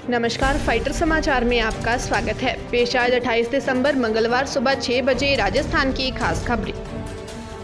नमस्कार, फाइटर समाचार में आपका स्वागत है। पेश आज 28 दिसंबर मंगलवार सुबह 6 बजे राजस्थान की खास खबरें।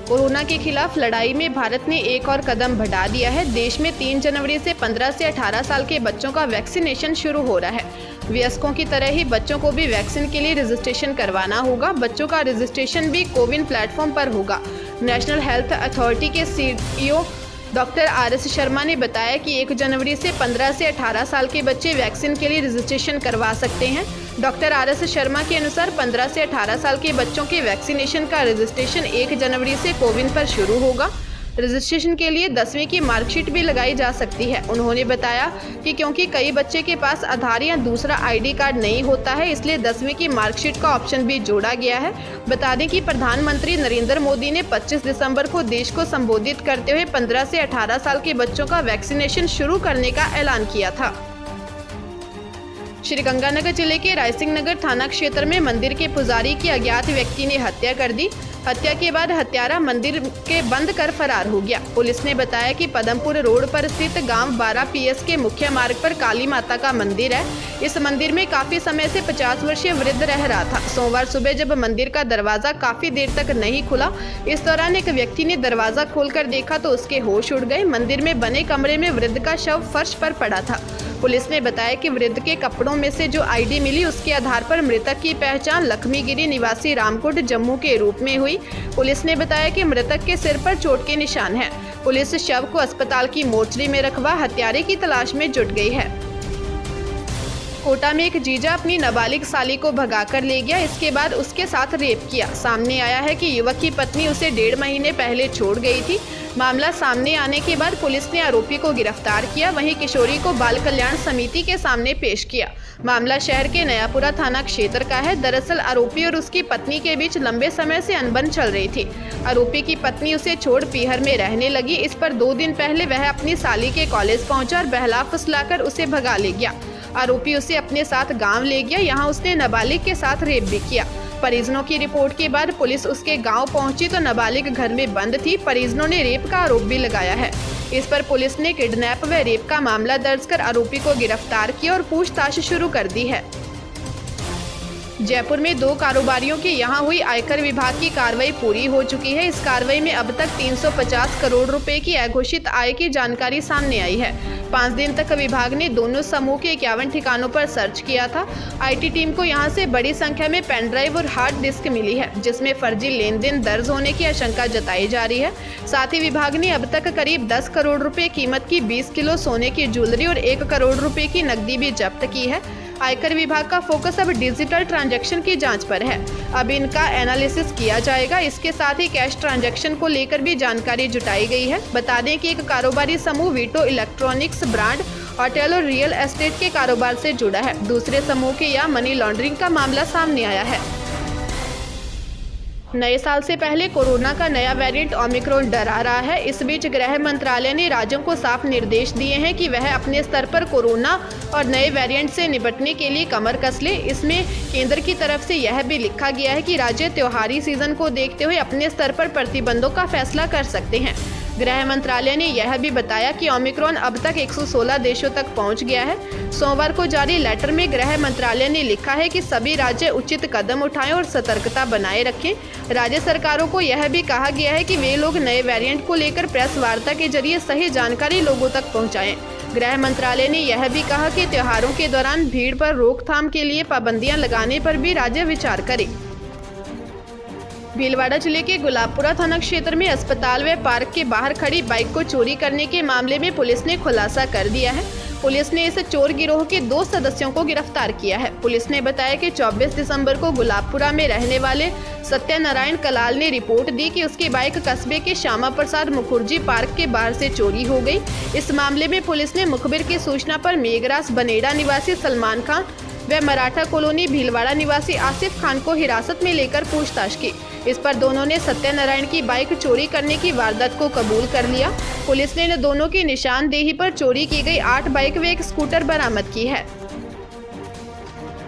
कोरोना के खिलाफ लड़ाई में भारत ने एक और कदम बढ़ा दिया है। देश में 3 जनवरी से 15 से 18 साल के बच्चों का वैक्सीनेशन शुरू हो रहा है। वयस्कों की तरह ही बच्चों को भी वैक्सीन के लिए रजिस्ट्रेशन करवाना होगा। बच्चों का रजिस्ट्रेशन भी कोविन प्लेटफॉर्म पर होगा। नेशनल हेल्थ अथॉरिटी के CEO डॉक्टर RS शर्मा ने बताया कि 1 जनवरी से 15 से 18 साल के बच्चे वैक्सीन के लिए रजिस्ट्रेशन करवा सकते हैं। डॉक्टर RS शर्मा के अनुसार 15 से 18 साल के बच्चों के वैक्सीनेशन का रजिस्ट्रेशन 1 जनवरी से कोविन पर शुरू होगा। रजिस्ट्रेशन के लिए 10वीं की मार्कशीट भी लगाई जा सकती है। उन्होंने बताया कि क्योंकि कई बच्चे के पास आधार या दूसरा ID कार्ड नहीं होता है, इसलिए 10वीं की मार्कशीट का ऑप्शन भी जोड़ा गया है। बता दें कि प्रधानमंत्री नरेंद्र मोदी ने 25 दिसंबर को देश को संबोधित करते हुए 15 से 18 साल के बच्चों का वैक्सीनेशन शुरू करने का ऐलान किया था। श्रीगंगानगर जिले के रायसिंह नगर थाना क्षेत्र में मंदिर के पुजारी की अज्ञात व्यक्ति ने हत्या कर दी। हत्या के बाद हत्यारा मंदिर के बंद कर फरार हो गया। पुलिस ने बताया कि पदमपुर रोड पर स्थित गांव 12 PS के मुख्य मार्ग पर काली माता का मंदिर है। इस मंदिर में काफी समय से 50 वर्षीय वृद्ध रह रहा था। सोमवार सुबह जब मंदिर का दरवाजा काफी देर तक नहीं खुला, इस दौरान एक व्यक्ति ने दरवाजा खोलकर देखा तो उसके होश उड़ गए। मंदिर में बने कमरे में वृद्ध का शव फर्श पर पड़ा था। पुलिस ने बताया कि वृद्ध के कपड़ों में से जो ID मिली, उसके आधार पर मृतक की पहचान लक्ष्मीगिरी निवासी रामकोट जम्मू के रूप में हुई। पुलिस ने बताया कि मृतक के सिर पर चोट के निशान हैं। पुलिस शव को अस्पताल की मोर्चरी में रखवा हत्यारे की तलाश में जुट गई है। कोटा में एक जीजा अपनी नाबालिग साली को भगाकर ले गया, इसके बाद उसके साथ रेप किया। सामने आया है कि युवक की पत्नी उसे 1.5 महीने पहले छोड़ गई थी। मामला सामने आने के बाद पुलिस ने आरोपी को गिरफ्तार किया। वहीं किशोरी को बाल कल्याण समिति के सामने पेश किया। मामला शहर के नयापुरा थाना क्षेत्र का है। दरअसल आरोपी और उसकी पत्नी के बीच लंबे समय से अनबन चल रही थी। आरोपी की पत्नी उसे छोड़ पीहर में रहने लगी। इस पर 2 दिन पहले वह अपनी साली के कॉलेज पहुंचा और बहला फुसलाकर उसे भगा ले गया। आरोपी उसे अपने साथ गांव ले गया। यहां उसने नाबालिग के साथ रेप भी किया। परिजनों की रिपोर्ट के बाद पुलिस उसके गांव पहुंची तो नाबालिग घर में बंद थी। परिजनों ने रेप का आरोप भी लगाया है। इस पर पुलिस ने किडनैप व रेप का मामला दर्ज कर आरोपी को गिरफ्तार किया और पूछताछ शुरू कर दी है। जयपुर में 2 कारोबारियों के यहां हुई आयकर विभाग की कार्रवाई पूरी हो चुकी है। इस कार्रवाई में अब तक 350 करोड़ रुपए की अघोषित आय की जानकारी सामने आई है। 5 दिन तक विभाग ने दोनों समूह के 51 ठिकानों पर सर्च किया था। IT टीम को यहां से बड़ी संख्या में पेन ड्राइव और हार्ड डिस्क मिली है, जिसमें फर्जी लेन देन दर्ज होने की आशंका जताई जा रही है। साथ ही विभाग ने अब तक करीब 10 करोड़ रुपए कीमत की 20 किलो सोने की ज्वेलरी और 1 करोड़ रुपए की नकदी भी जब्त की है। आयकर विभाग का फोकस अब डिजिटल ट्रांजैक्शन की जांच पर है। अब इनका एनालिसिस किया जाएगा। इसके साथ ही कैश ट्रांजैक्शन को लेकर भी जानकारी जुटाई गई है। बता दें कि एक कारोबारी समूह वीटो इलेक्ट्रॉनिक्स ब्रांड, होटल और रियल एस्टेट के कारोबार से जुड़ा है। दूसरे समूह के यहाँ मनी लॉन्ड्रिंग का मामला सामने आया है। नए साल से पहले कोरोना का नया वेरिएंट ओमिक्रॉन डरा रहा है। इस बीच गृह मंत्रालय ने राज्यों को साफ निर्देश दिए हैं कि वह अपने स्तर पर कोरोना और नए वेरिएंट से निपटने के लिए कमर कस ले। इसमें केंद्र की तरफ से यह भी लिखा गया है कि राज्य त्योहारी सीजन को देखते हुए अपने स्तर पर प्रतिबंधों का फैसला कर सकते हैं। गृह मंत्रालय ने यह भी बताया कि ओमिक्रॉन अब तक 116 देशों तक पहुंच गया है। सोमवार को जारी लेटर में गृह मंत्रालय ने लिखा है कि सभी राज्य उचित कदम उठाएं और सतर्कता बनाए रखें। राज्य सरकारों को यह भी कहा गया है कि वे लोग नए वेरिएंट को लेकर प्रेस वार्ता के जरिए सही जानकारी लोगों तक पहुंचाएं। गृह मंत्रालय ने यह भी कहा कि त्योहारों के दौरान भीड़ पर रोकथाम के लिए पाबंदियां लगाने पर भी राज्य विचार करे। भीलवाड़ा जिले के गुलाबपुरा थाना क्षेत्र में अस्पताल व पार्क के बाहर खड़ी बाइक को चोरी करने के मामले में पुलिस ने खुलासा कर दिया है। पुलिस ने इस चोर गिरोह के 2 सदस्यों को गिरफ्तार किया है। पुलिस ने बताया कि 24 दिसंबर को गुलाबपुरा में रहने वाले सत्यनारायण कलाल ने रिपोर्ट दी कि उसकी बाइक कस्बे के श्यामा प्रसाद मुखर्जी पार्क के बाहर से चोरी हो गई। इस मामले में पुलिस ने मुखबिर की सूचना पर मेघराज बनेड़ा निवासी सलमान खान व मराठा कॉलोनी भीलवाड़ा निवासी आसिफ खान को हिरासत में लेकर पूछताछ की। इस पर दोनों ने सत्यनारायण की बाइक चोरी करने की वारदात को कबूल कर लिया। पुलिस ने दोनों की निशानदेही पर चोरी की गई 8 बाइक व एक स्कूटर बरामद की है।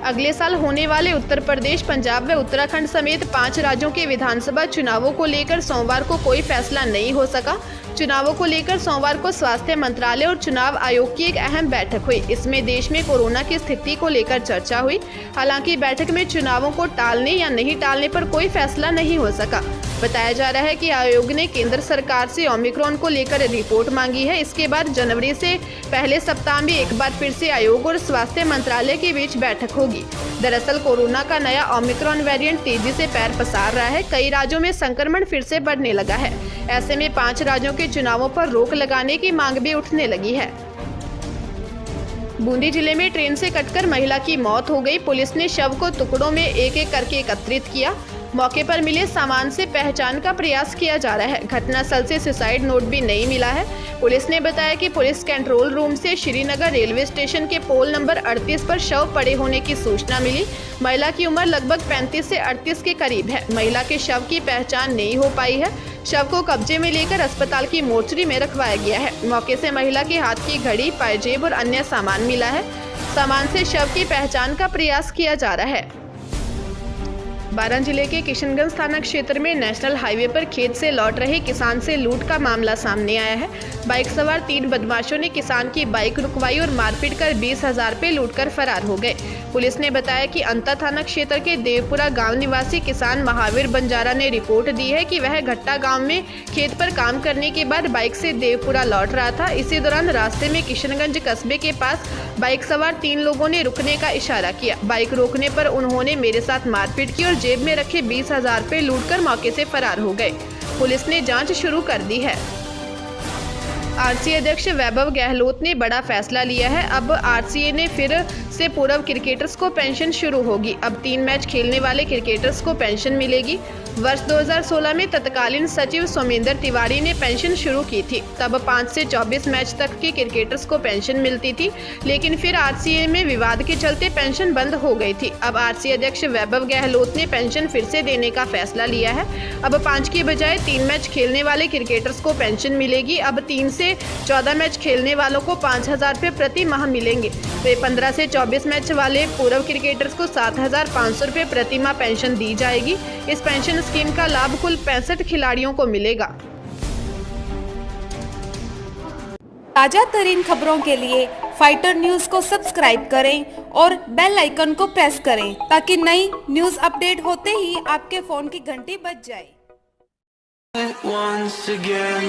अगले साल होने वाले उत्तर प्रदेश, पंजाब व उत्तराखंड समेत 5 राज्यों के विधानसभा चुनावों को लेकर सोमवार को कोई फैसला नहीं हो सका। चुनावों को लेकर सोमवार को स्वास्थ्य मंत्रालय और चुनाव आयोग की एक अहम बैठक हुई। इसमें देश में कोरोना की स्थिति को लेकर चर्चा हुई। हालांकि बैठक में चुनावों को टालने या नहीं टालने पर कोई फैसला नहीं हो सका। बताया जा रहा है कि आयोग ने केंद्र सरकार से ओमिक्रॉन को लेकर रिपोर्ट मांगी है। इसके बाद जनवरी से पहले सप्ताह में एक बार फिर से आयोग और स्वास्थ्य मंत्रालय के बीच बैठक होगी। दरअसल कोरोना का नया ओमिक्रॉन वेरिएंट तेजी से पैर पसार रहा है। कई राज्यों में संक्रमण फिर से बढ़ने लगा है। ऐसे में 5 राज्यों के चुनावों पर रोक लगाने की मांग भी उठने लगी है। बूंदी जिले में ट्रेन से कटकर महिला की मौत हो गई। पुलिस ने शव को टुकड़ों में एक एक करके एकत्रित किया। मौके पर मिले सामान से पहचान का प्रयास किया जा रहा है। घटनास्थल से सुसाइड नोट भी नहीं मिला है। पुलिस ने बताया कि पुलिस कंट्रोल रूम से श्रीनगर रेलवे स्टेशन के पोल नंबर 38 पर शव पड़े होने की सूचना मिली। महिला की उम्र लगभग 35 से 38 के करीब है। महिला के शव की पहचान नहीं हो पाई है। शव को कब्जे में लेकर अस्पताल की मोर्चरी में रखवाया गया है। मौके से महिला के हाथ की घड़ी, पायजेब और अन्य सामान मिला है। सामान से शव की पहचान का प्रयास किया जा रहा है। बारां जिले के किशनगंज थाना क्षेत्र में नेशनल हाईवे पर खेत से लौट रहे किसान से लूट का मामला सामने आया है। बाइक सवार 3 बदमाशों ने किसान की बाइक रुकवाई और मारपीट कर 20,000 रुपये लूटकर फरार हो गए। पुलिस ने बताया कि अंता थाना क्षेत्र के देवपुरा गांव निवासी किसान महावीर बंजारा ने रिपोर्ट दी है कि वह घट्टा गांव में खेत पर काम करने के बाद बाइक से देवपुरा लौट रहा था। इसी दौरान रास्ते में किशनगंज कस्बे के पास बाइक सवार 3 लोगों ने रुकने का इशारा किया। बाइक रोकने पर उन्होंने मेरे साथ मारपीट की और जेब में रखे 20,000 रुपये लूटकर मौके से फरार हो गए। पुलिस ने जांच शुरू कर दी है। आरसीए अध्यक्ष वैभव गहलोत ने बड़ा फैसला लिया है। अब आरसीए ने फिर से पूर्व क्रिकेटर्स को पेंशन शुरू होगी। अब 3 मैच खेलने वाले क्रिकेटर्स को पेंशन मिलेगी। वर्ष 2016 में तत्कालीन सचिव सोमेंद्र तिवारी ने पेंशन शुरू की थी। तब 5 से 24 मैच तक के क्रिकेटर्स को पेंशन मिलती थी, लेकिन फिर आरसीए में विवाद के चलते पेंशन बंद हो गई थी। अब आरसीए अध्यक्ष वैभव गहलोत ने पेंशन फिर से देने का फैसला लिया है। अब 5 की बजाय 3 मैच खेलने वाले क्रिकेटर्स को पेंशन मिलेगी। अब 3 से 14 मैच खेलने वालों को 5,000 रुपये प्रति माह मिलेंगे। वे 15 से 24 मैच वाले पूर्व क्रिकेटर्स को 7,500 रुपये प्रति माह पेंशन दी जाएगी। इस पेंशन स्कीम का लाभ कुल 65 खिलाड़ियों को मिलेगा। ताजा तरीन खबरों के लिए फाइटर न्यूज को सब्सक्राइब करें और बेल आइकन को प्रेस करें ताकि नई न्यूज अपडेट होते ही आपके फोन की घंटी बज जाए। Once again